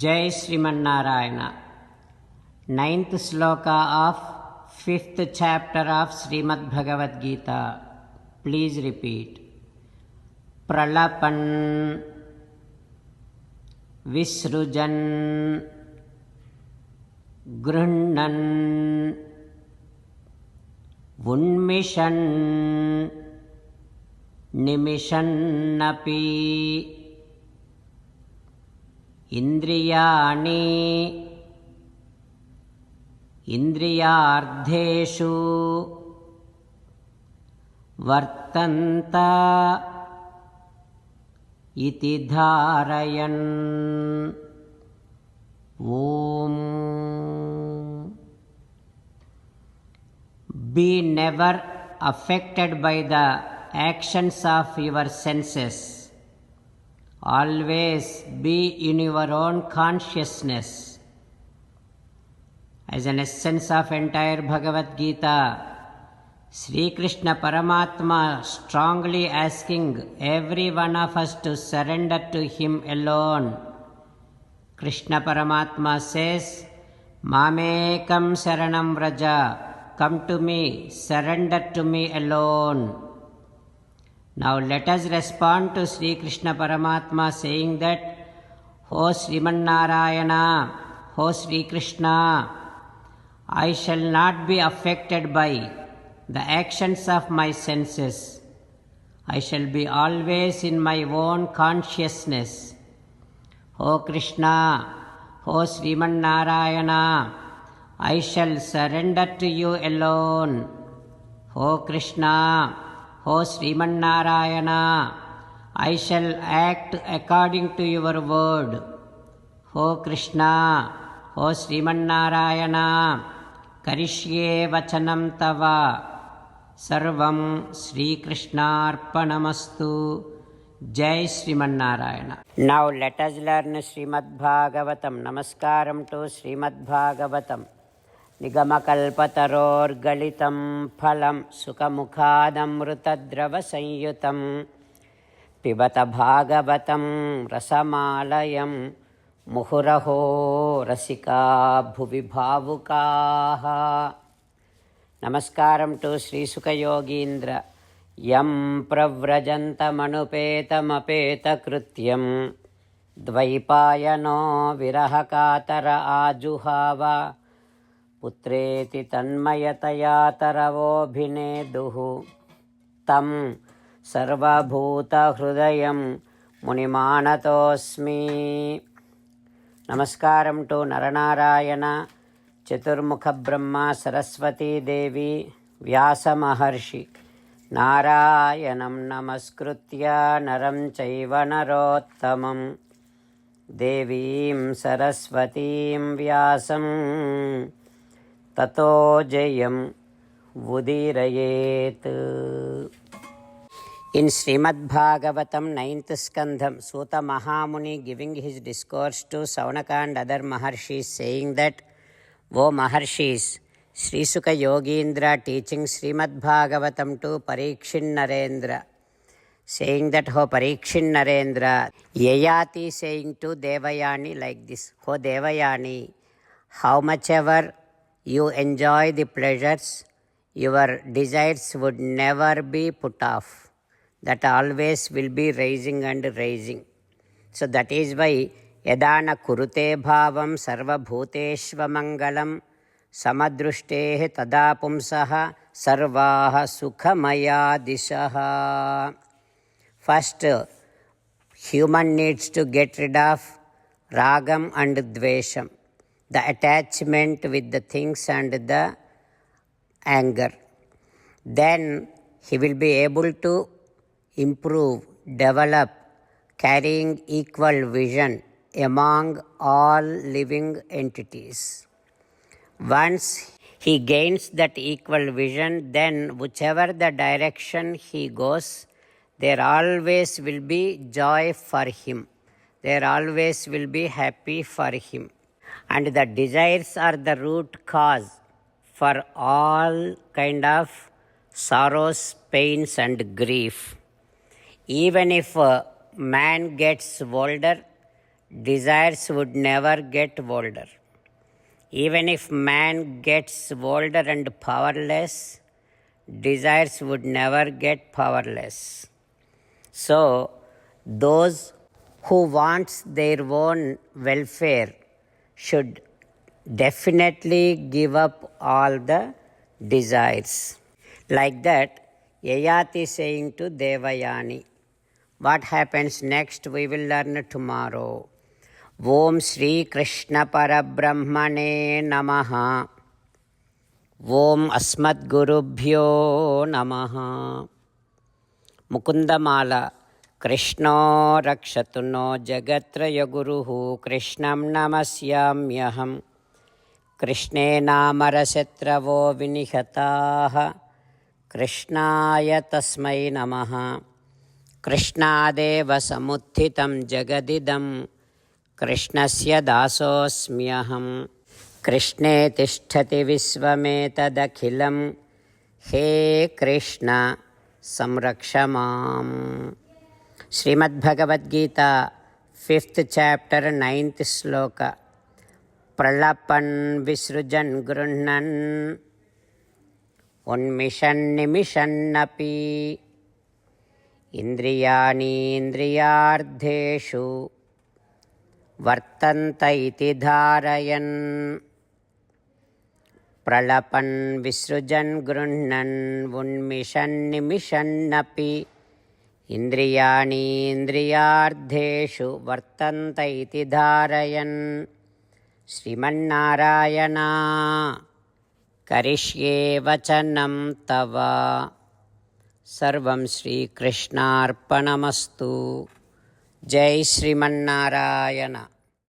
Jai Srimanarayana. 9th sloka of 5th chapter of Srimad Bhagavad Gita. Please repeat. Pralapan Visrujan Grunnan Unmishan Nimishannapi Indriyani Indriyardheshu Vartanta Iti Dharayan. Om. Be never affected by the actions of your senses. Always be in your own consciousness. As an essence of entire Bhagavad Gita, Sri Krishna Paramatma strongly asking every one of us to surrender to Him alone. Krishna Paramatma says, Mamekam Saranam Vraja, come to me, surrender to me alone. Now let us respond to Sri Krishna Paramatma saying that, O Srimanarayana, O Sri Krishna, I shall not be affected by the actions of my senses. I shall be always in my own consciousness. O Krishna, O Srimanarayana, I shall surrender to you alone. O Krishna, O Srimanarayana, I shall act according to your word. O Krishna, O Srimanarayana, Karishye Vachanam Tava. Sarvam Sri Krishnarpanamastu. Jai Srimanarayana. Now let us learn Srimad Bhagavatam. Namaskaram to Srimad Bhagavatam. Nigamakalpatarorgalitam phalam sukamukhadamrutadrava sanyutam pibata bhagavatam rasamalayam muhuraho rasika bhuvi bhavukaha. Namaskaram to Sri Sukha Yogindra. Yam pravrajantamanupeta krityam dvaipayano virahakatara ajuhava putreti tanmayataya taravobhineduhu tam sarvabhuta hrudayam munimanatosmi. Namaskaram to Naranarayana, Chaturmukha Brahma, Saraswati Devi, Vyasa Maharshi. Narayanam namaskritya naram chaiva narottamam devim saraswatim vyasam tato jayam vudirayet. In Srimad Bhagavatam 9th Skandham, Suta Mahamuni giving his discourse to Saunaka and other Maharshis saying that, O Maharshis, Sri Sukha Yogindra teaching Srimad Bhagavatam to Parikshin Narendra, saying that, O Parikshin Narendra, Yayati saying to Devayani like this, O Devayani, how much ever you enjoy the pleasures, your desires would never be put off. That always will be rising and rising. So that is why Yadana Kurute Bhavam Sarva Bhuteshva Mangalam Samadrushte Tada Pumsaha Sarvaha Sukhamaya Dishaha. First, human needs to get rid of Ragam and Dvesham, the attachment with the things and the anger. Then he will be able to improve, develop, carrying equal vision among all living entities. Once he gains that equal vision, then whichever the direction he goes, there always will be joy for him. There always will be happy for him. And the desires are the root cause for all kind of sorrows, pains and grief. Even if man gets older, desires would never get older. Even if man gets older and powerless, desires would never get powerless. So, those who wants their own welfare should definitely give up all the desires. Like that, Yayati saying to Devayani. What happens next we will learn tomorrow. Om Shri Krishna Parabrahmane Namaha. Om Asmadgurubhyo Namaha. Mukundamala. Krishno Rakshatu no Jagatraya Guruhu Krishnam Namasyamyaham. Krishne Namarasyatravo Vinihataha. Krishnaya Tasmai Namaha. Krishnadeva samuthitam jagadidam Krishnasya dasosmyaham. Krishne tishtati visvametadakhilam. He Krishna samrakshamam. Srimad Bhagavad Gita, 5th chapter, 9th sloka. Pralapan visrujan grunnan unmishan nimishannapi ఇంద్రియాణీంద్రియార్థేషు వర్తంత ఇతి ధారయన్. ప్రళపన్ విసృజన్ గృహ్ణన్ ఉన్మిషన్ నిమిషన్నపి ఇంద్రియాణీంద్రియార్థేషు వర్తంత ఇతి ధారయన్. శ్రీమన్నారాయణ కరిష్యే వచనం తవ. సర్వం శ్రీకృష్ణార్పణమస్తు. జై శ్రీమన్నారాయణ.